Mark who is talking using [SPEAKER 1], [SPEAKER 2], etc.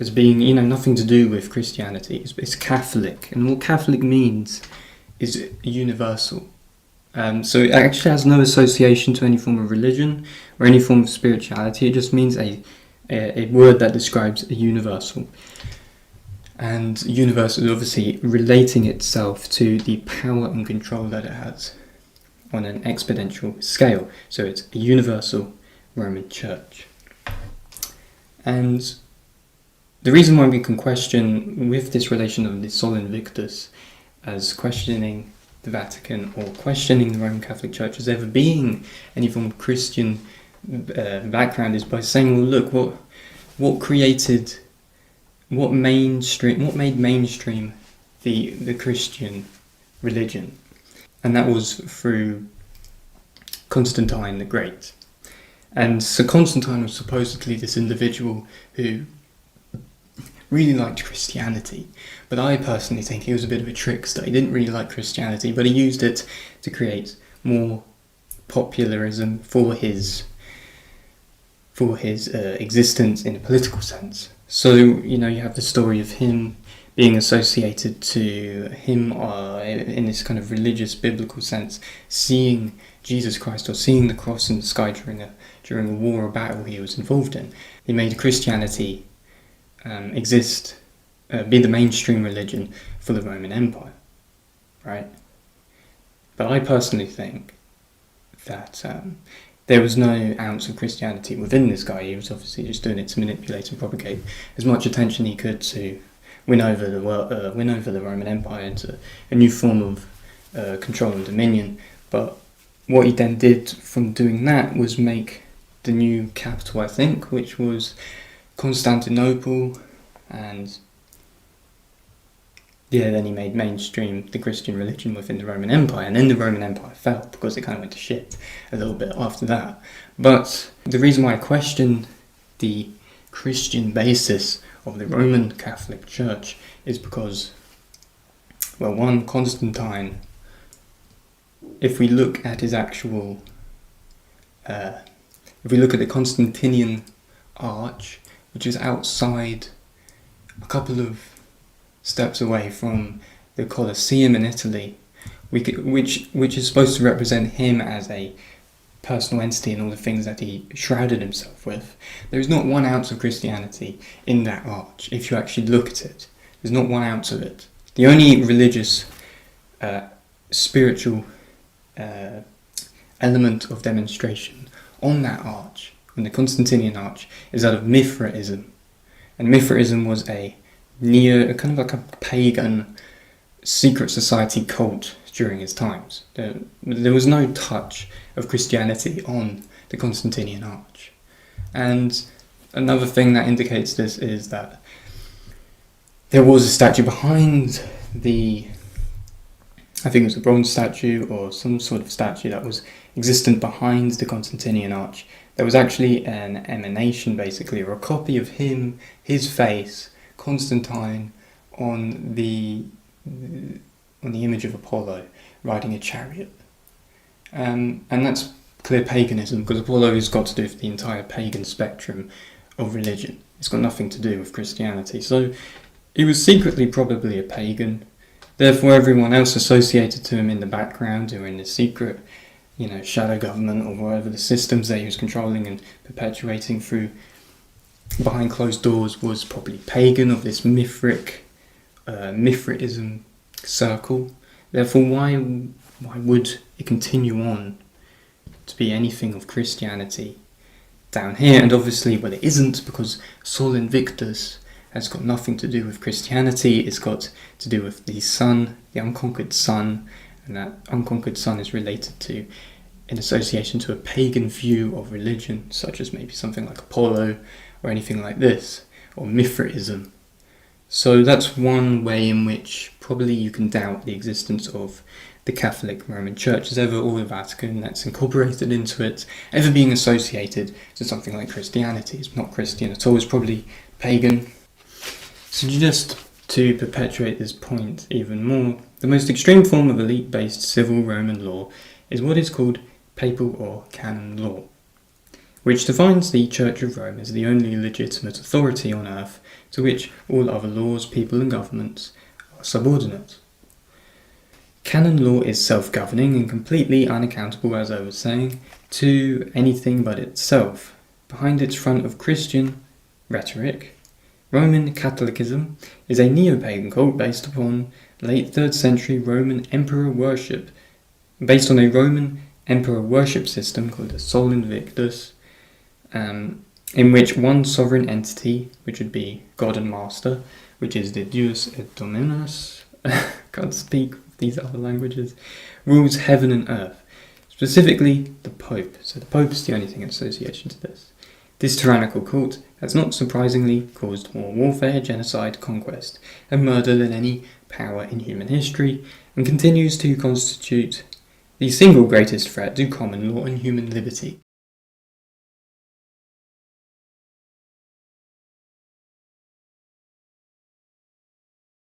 [SPEAKER 1] as being, nothing to do with Christianity. It's Catholic, and what Catholic means is universal. So it actually has no association to any form of religion or any form of spirituality. It just means a word that describes a universal. And universal is obviously relating itself to the power and control that it has on an exponential scale. So it's a universal Roman Church. And the reason why we can question with this relation of the Sol Invictus as questioning the Vatican or questioning the Roman Catholic Church as ever being any form of Christian background is by saying, well, look, what made mainstream the Christian religion, and that was through Constantine the Great. And so Constantine was supposedly this individual who really liked Christianity, but I personally think he was a bit of a trickster. He didn't really like Christianity, but he used it to create more popularism for his existence in a political sense. So, you have the story of him being associated to him in this kind of religious, biblical sense, seeing Jesus Christ or seeing the cross in the sky during a war or battle he was involved in. He made Christianity be the mainstream religion for the Roman Empire, right? But I personally think that there was no ounce of Christianity within this guy. He was obviously just doing it to manipulate and propagate as much attention he could to win over the Roman Empire into a new form of control and dominion. But what he then did from doing that was make the new capital, I think, which was Constantinople, and then he made mainstream the Christian religion within the Roman Empire, and then the Roman Empire fell because it kind of went to shit a little bit after that. But the reason why I question the Christian basis of the Roman Catholic Church is because, well, one, Constantine, if we look at his actual, if we look at the Constantinian arch, which is outside a couple of steps away from the Colosseum in Italy, which is supposed to represent him as a personal entity and all the things that he shrouded himself with. There is not 1 ounce of Christianity in that arch. If you actually look at it, there's not 1 ounce of it. The only religious, spiritual element of demonstration on that arch, on the Constantinian arch, is that of Mithraism. And Mithraism was a kind of like a pagan secret society cult during his times. There was no touch of Christianity on the Constantinian arch. And another thing that indicates this is that there was a statue behind I think it was a bronze statue or some sort of statue that was existent behind the Constantinian arch. There was actually an emanation, basically, or a copy of him, his face, Constantine, on the image of Apollo riding a chariot. And that's clear paganism, because Apollo has got to do with the entire pagan spectrum of religion. It's got nothing to do with Christianity. So he was secretly probably a pagan. Therefore, everyone else associated to him in the background or in the secret, shadow government or whatever the systems that he was controlling and perpetuating through behind closed doors was probably pagan, of this Mithraism circle. Therefore, why would it continue on to be anything of Christianity down here? And obviously, well, it isn't, because Sol Invictus has got nothing to do with Christianity. It's got to do with the sun, the unconquered sun, and that unconquered sun is related to, in association to, a pagan view of religion, such as maybe something like Apollo or anything like this, or Mithraism. So that's one way in which probably you can doubt the existence of the Catholic Roman Church as ever, or the Vatican that's incorporated into it, ever being associated to something like Christianity. It's not Christian at all, it's probably pagan. So just to perpetuate this point even more, the most extreme form of elite-based civil Roman law is what is called papal or canon law, which defines the Church of Rome as the only legitimate authority on earth to which all other laws, people and governments are subordinate. Canon law is self-governing and completely unaccountable, as I was saying, to anything but itself. Behind its front of Christian rhetoric, Roman Catholicism is a neo-pagan cult based upon late 3rd century Roman emperor worship, based on a Roman emperor worship system called the Sol Invictus, in which one sovereign entity, which would be God and Master, which is the Deus et Dominus, can't speak these other languages, rules heaven and earth, specifically the Pope. So the Pope is the only thing in association to this. This tyrannical cult has not surprisingly caused more warfare, genocide, conquest, and murder than any power in human history, and continues to constitute the single greatest threat to common law and human liberty.